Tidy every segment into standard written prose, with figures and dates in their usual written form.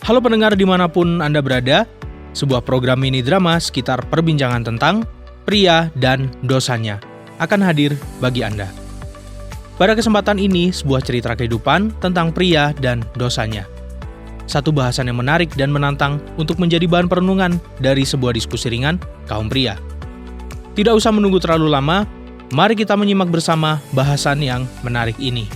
Halo pendengar dimanapun Anda berada, sebuah program mini drama sekitar perbincangan tentang pria dan dosanya akan hadir bagi Anda. Pada kesempatan ini, sebuah cerita kehidupan tentang pria dan dosanya. Satu bahasan yang menarik dan menantang untuk menjadi bahan perenungan dari sebuah diskusi ringan kaum pria. Tidak usah menunggu terlalu lama, mari kita menyimak bersama bahasan yang menarik ini.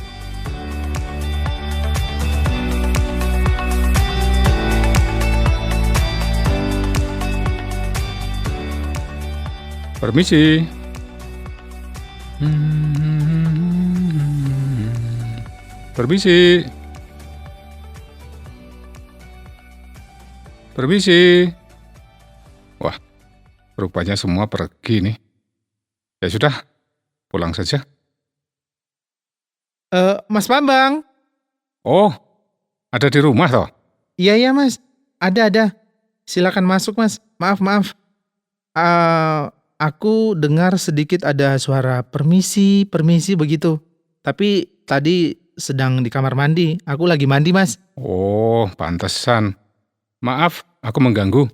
Permisi. Permisi. Permisi. Wah, rupanya semua pergi nih. Ya sudah, pulang saja. Mas Bambang. Oh, ada di rumah toh? Iya Mas. Ada. Silakan masuk Mas. Maaf. Aku dengar sedikit ada suara permisi begitu. Tapi tadi sedang di kamar mandi. Aku lagi mandi Mas. Oh, pantesan. Maaf, aku mengganggu.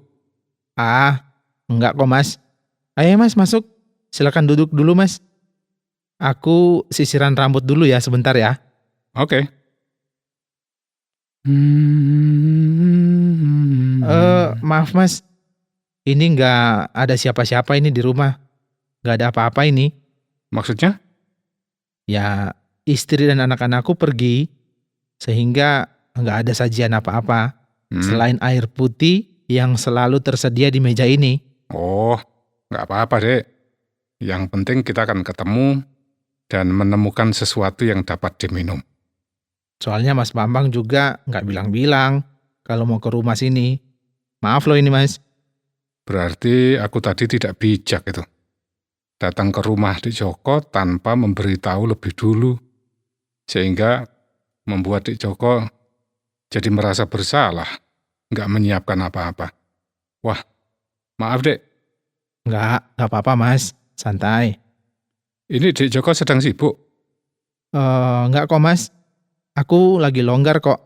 Enggak kok Mas. Ayo Mas masuk. Silakan duduk dulu Mas. Aku sisiran rambut dulu ya sebentar ya. Oke. Maaf Mas. Ini nggak ada siapa-siapa ini di rumah. Nggak ada apa-apa ini. Maksudnya? Ya, istri dan anak-anakku pergi, sehingga nggak ada sajian apa-apa. Selain air putih yang selalu tersedia di meja ini. Oh, nggak apa-apa dek. Yang penting kita akan ketemu dan menemukan sesuatu yang dapat diminum. Soalnya Mas Bambang juga nggak bilang-bilang kalau mau ke rumah sini. Maaf loh ini Mas. Berarti aku tadi tidak bijak itu. Datang ke rumah Dik Joko tanpa memberitahu lebih dulu. Sehingga membuat Dik Joko jadi merasa bersalah. Nggak menyiapkan apa-apa. Wah, maaf Dek. Nggak apa-apa Mas. Santai. Ini Dik Joko sedang sibuk. Nggak kok Mas. Aku lagi longgar kok.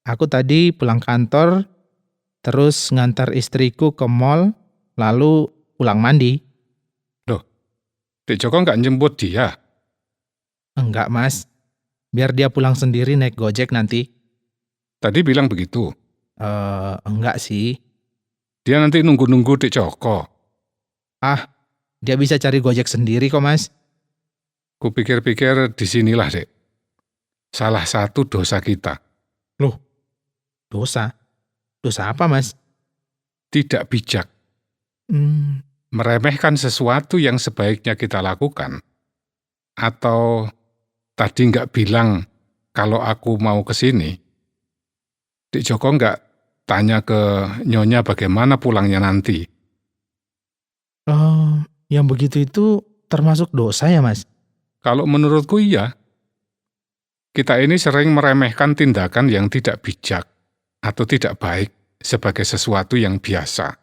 Aku tadi pulang kantor, terus ngantar istriku ke mall, lalu pulang mandi. Loh, Dik Joko nggak jemput dia? Enggak Mas, biar dia pulang sendiri naik Gojek nanti. Tadi bilang begitu. Enggak sih. Dia nanti nunggu-nunggu Dik Joko. Dia bisa cari Gojek sendiri kok Mas. Kupikir-pikir disinilah Dek. Salah satu dosa kita. Loh, dosa? Dosa apa Mas? Tidak bijak. Meremehkan sesuatu yang sebaiknya kita lakukan. Atau tadi nggak bilang kalau aku mau ke sini. Dik Joko nggak tanya ke Nyonya bagaimana pulangnya nanti. Yang begitu itu termasuk dosa ya Mas? Kalau menurutku iya. Kita ini sering meremehkan tindakan yang tidak bijak atau tidak baik sebagai sesuatu yang biasa.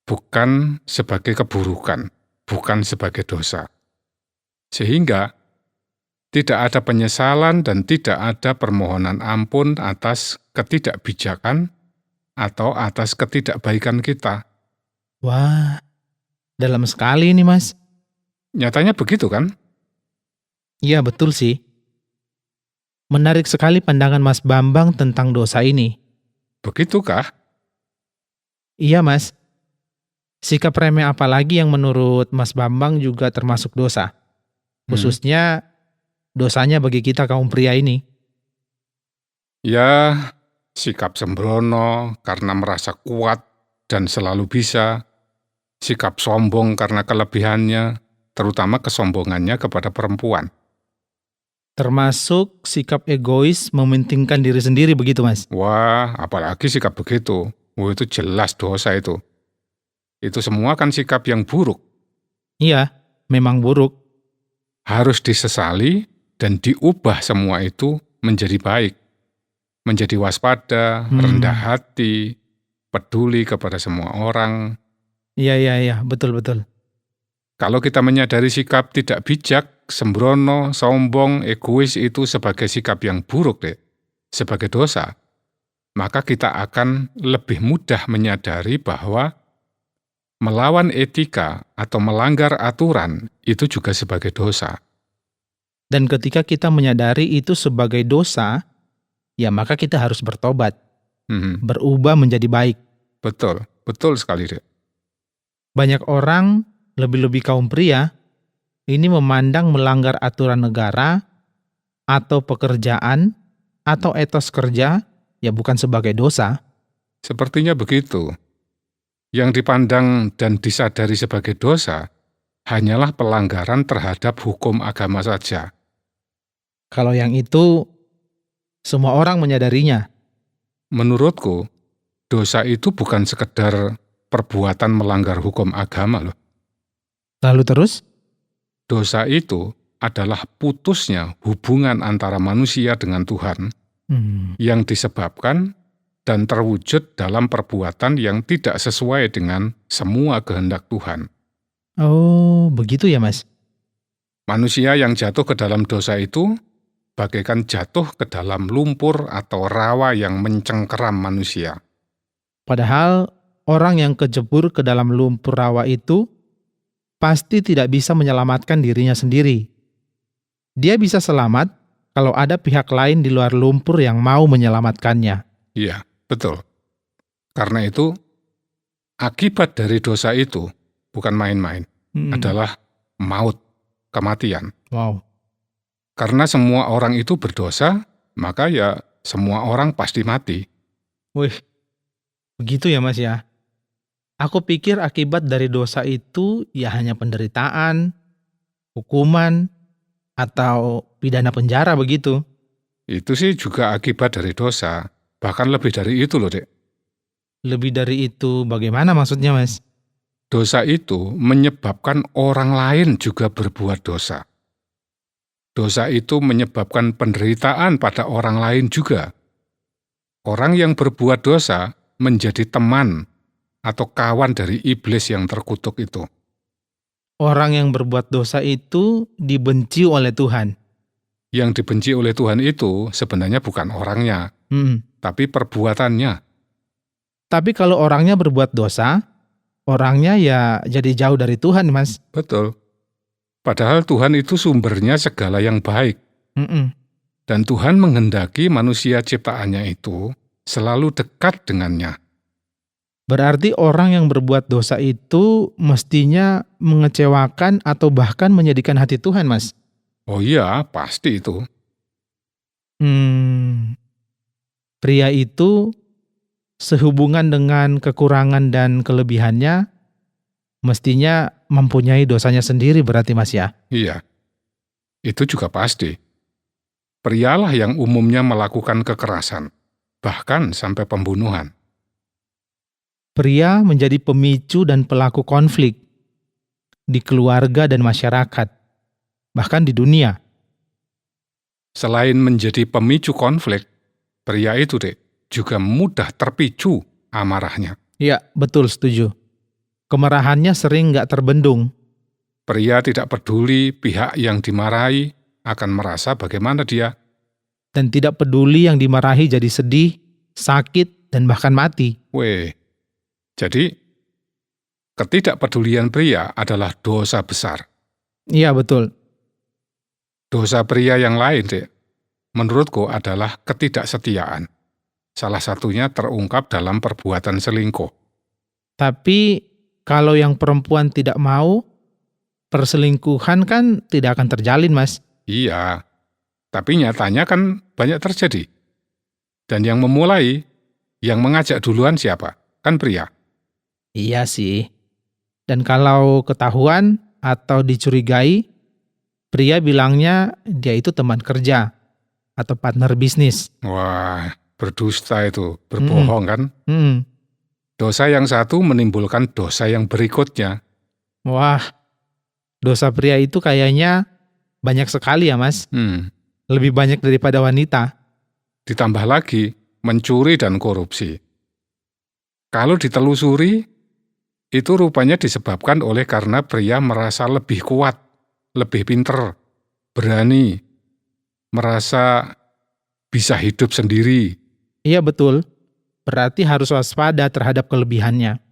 Bukan sebagai keburukan, bukan sebagai dosa. Sehingga tidak ada penyesalan dan tidak ada permohonan ampun atas ketidakbijakan atau atas ketidakbaikan kita. Wah, dalam sekali ini Mas. Nyatanya begitu kan? Iya betul sih. Menarik sekali pandangan Mas Bambang tentang dosa ini. Begitukah? Iya Mas. Sikap remeh apalagi yang menurut Mas Bambang juga termasuk dosa. Khususnya dosanya bagi kita kaum pria ini. Ya, sikap sembrono karena merasa kuat dan selalu bisa. Sikap sombong karena kelebihannya, terutama kesombongannya kepada perempuan. Termasuk sikap egois mementingkan diri sendiri begitu Mas? Wah, apalagi sikap begitu. Itu jelas dosa itu. Itu semua kan sikap yang buruk. Iya, memang buruk. Harus disesali dan diubah semua itu menjadi baik. Menjadi waspada, rendah hati, peduli kepada semua orang. Iya, betul. Kalau kita menyadari sikap tidak bijak, sembrono, sombong, egois itu sebagai sikap yang buruk, sebagai dosa, maka kita akan lebih mudah menyadari bahwa melawan etika atau melanggar aturan itu juga sebagai dosa. Dan ketika kita menyadari itu sebagai dosa, ya maka kita harus bertobat, berubah menjadi baik. Betul, betul sekali, Dek. Banyak orang, lebih-lebih kaum pria, ini memandang melanggar aturan negara atau pekerjaan atau etos kerja ya bukan sebagai dosa. Sepertinya begitu. Yang dipandang dan disadari sebagai dosa hanyalah pelanggaran terhadap hukum agama saja. Kalau yang itu semua orang menyadarinya. Menurutku, dosa itu bukan sekedar perbuatan melanggar hukum agama loh. Lalu terus? Dosa itu adalah putusnya hubungan antara manusia dengan Tuhan yang disebabkan dan terwujud dalam perbuatan yang tidak sesuai dengan semua kehendak Tuhan. Oh, begitu ya, Mas? Manusia yang jatuh ke dalam dosa itu bagaikan jatuh ke dalam lumpur atau rawa yang mencengkeram manusia. Padahal orang yang kejebur ke dalam lumpur rawa itu pasti tidak bisa menyelamatkan dirinya sendiri. Dia bisa selamat kalau ada pihak lain di luar lumpur yang mau menyelamatkannya. Iya, betul. Karena itu, akibat dari dosa itu bukan main-main, adalah maut, kematian. Wow. Karena semua orang itu berdosa, maka ya semua orang pasti mati. Wih, begitu ya Mas ya? Aku pikir akibat dari dosa itu ya hanya penderitaan, hukuman, atau pidana penjara begitu. Itu sih juga akibat dari dosa, bahkan lebih dari itu loh, Dek. Lebih dari itu bagaimana maksudnya Mas? Dosa itu menyebabkan orang lain juga berbuat dosa. Dosa itu menyebabkan penderitaan pada orang lain juga. Orang yang berbuat dosa menjadi teman atau kawan dari iblis yang terkutuk itu. Orang yang berbuat dosa itu dibenci oleh Tuhan. Yang dibenci oleh Tuhan itu sebenarnya bukan orangnya, tapi perbuatannya. Tapi kalau orangnya berbuat dosa, orangnya ya jadi jauh dari Tuhan, Mas. Betul. Padahal Tuhan itu sumbernya segala yang baik. Dan Tuhan menghendaki manusia ciptaannya itu selalu dekat dengannya. Berarti orang yang berbuat dosa itu mestinya mengecewakan atau bahkan menyedihkan hati Tuhan, Mas. Oh iya, pasti itu. Pria itu sehubungan dengan kekurangan dan kelebihannya mestinya mempunyai dosanya sendiri berarti Mas ya? Iya, itu juga pasti. Prialah yang umumnya melakukan kekerasan, bahkan sampai pembunuhan. Pria menjadi pemicu dan pelaku konflik di keluarga dan masyarakat, bahkan di dunia. Selain menjadi pemicu konflik, pria itu, Dek, juga mudah terpicu amarahnya. Iya, betul, setuju. Kemarahannya sering nggak terbendung. Pria tidak peduli pihak yang dimarahi akan merasa bagaimana dia. Dan tidak peduli yang dimarahi jadi sedih, sakit, dan bahkan mati. Jadi ketidakpedulian pria adalah dosa besar. Iya, betul. Dosa pria yang lain, Dek, menurutku adalah ketidaksetiaan. Salah satunya terungkap dalam perbuatan selingkuh. Tapi kalau yang perempuan tidak mau, perselingkuhan kan tidak akan terjalin, Mas. Iya, tapi nyatanya kan banyak terjadi. Dan yang memulai, yang mengajak duluan siapa? Kan pria. Iya sih. Dan kalau ketahuan atau dicurigai, pria bilangnya dia itu teman kerja atau partner bisnis. Wah, berdusta itu, berbohong kan? Dosa yang satu menimbulkan dosa yang berikutnya. Wah, dosa pria itu kayaknya banyak sekali ya Mas. Lebih banyak daripada wanita. Ditambah lagi, mencuri dan korupsi. Kalau ditelusuri, itu rupanya disebabkan oleh karena pria merasa lebih kuat, lebih pinter, berani, merasa bisa hidup sendiri. Iya betul. berarti harus waspada terhadap kelebihannya.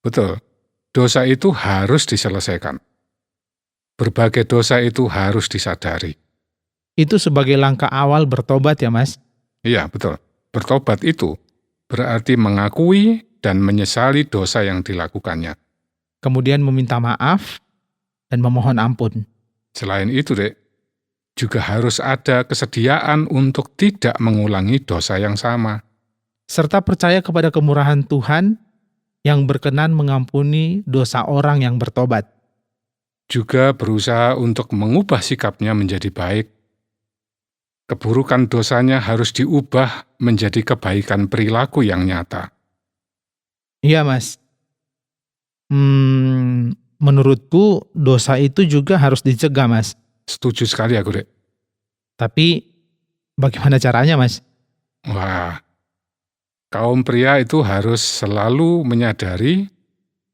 Betul, dosa itu harus diselesaikan. Berbagai dosa itu harus disadari. Itu sebagai langkah awal bertobat ya Mas? Iya, betul. Bertobat itu berarti mengakui dan menyesali dosa yang dilakukannya. Kemudian meminta maaf dan memohon ampun. Selain itu, Dek, juga harus ada kesediaan untuk tidak mengulangi dosa yang sama. Serta percaya kepada kemurahan Tuhan yang berkenan mengampuni dosa orang yang bertobat. Juga berusaha untuk mengubah sikapnya menjadi baik. Keburukan dosanya harus diubah menjadi kebaikan perilaku yang nyata. Iya Mas. Menurutku dosa itu juga harus dicegah Mas. Setuju sekali aku, Dek. Tapi bagaimana caranya Mas? Wah, kaum pria itu harus selalu menyadari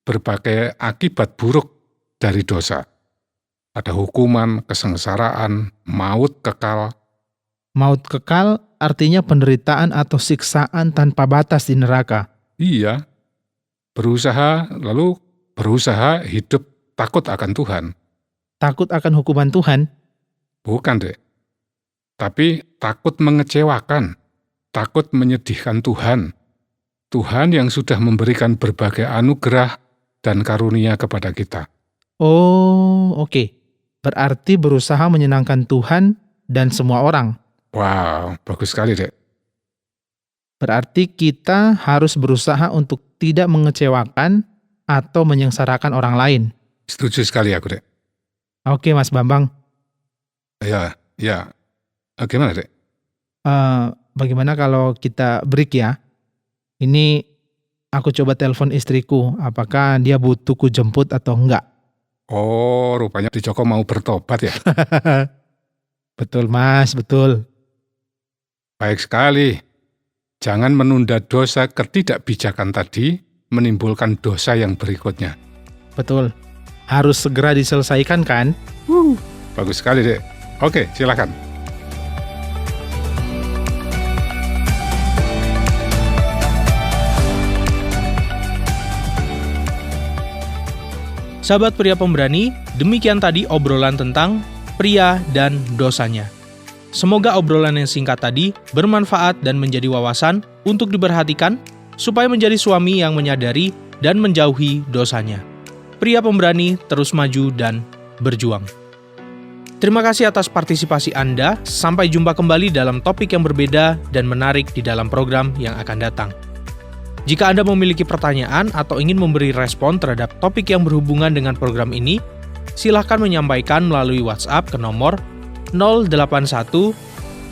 berbagai akibat buruk dari dosa. Ada hukuman, kesengsaraan, maut kekal. Maut kekal artinya penderitaan atau siksaan tanpa batas di neraka. Iya, berusaha hidup takut akan Tuhan. Takut akan hukuman Tuhan? Bukan, Dek. Tapi takut mengecewakan, takut menyedihkan Tuhan. Tuhan yang sudah memberikan berbagai anugerah dan karunia kepada kita. Oh, oke. Berarti berusaha menyenangkan Tuhan dan semua orang. Wow, bagus sekali, Dek. Berarti kita harus berusaha untuk tidak mengecewakan atau menyengsarakan orang lain. Setuju sekali aku, Dek. Oke, Mas Bambang. Ya. Gimana, Dek? Bagaimana kalau kita break ya? Ini aku coba telepon istriku, apakah dia butuh ku jemput atau enggak. Oh, rupanya Joko mau bertobat ya? Betul, Mas, betul. Baik sekali. Jangan menunda dosa ketidakbijakan tadi menimbulkan dosa yang berikutnya. Betul. Harus segera diselesaikan kan? Bagus sekali, Dek. Oke, silakan. Sahabat pria pemberani, demikian tadi obrolan tentang pria dan dosanya. Semoga obrolan yang singkat tadi bermanfaat dan menjadi wawasan untuk diperhatikan supaya menjadi suami yang menyadari dan menjauhi dosanya. Pria pemberani terus maju dan berjuang. Terima kasih atas partisipasi Anda. Sampai jumpa kembali dalam topik yang berbeda dan menarik di dalam program yang akan datang. Jika Anda memiliki pertanyaan atau ingin memberi respon terhadap topik yang berhubungan dengan program ini, silakan menyampaikan melalui WhatsApp ke nomor 081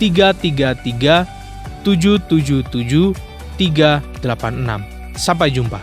333 777 386. Sampai jumpa.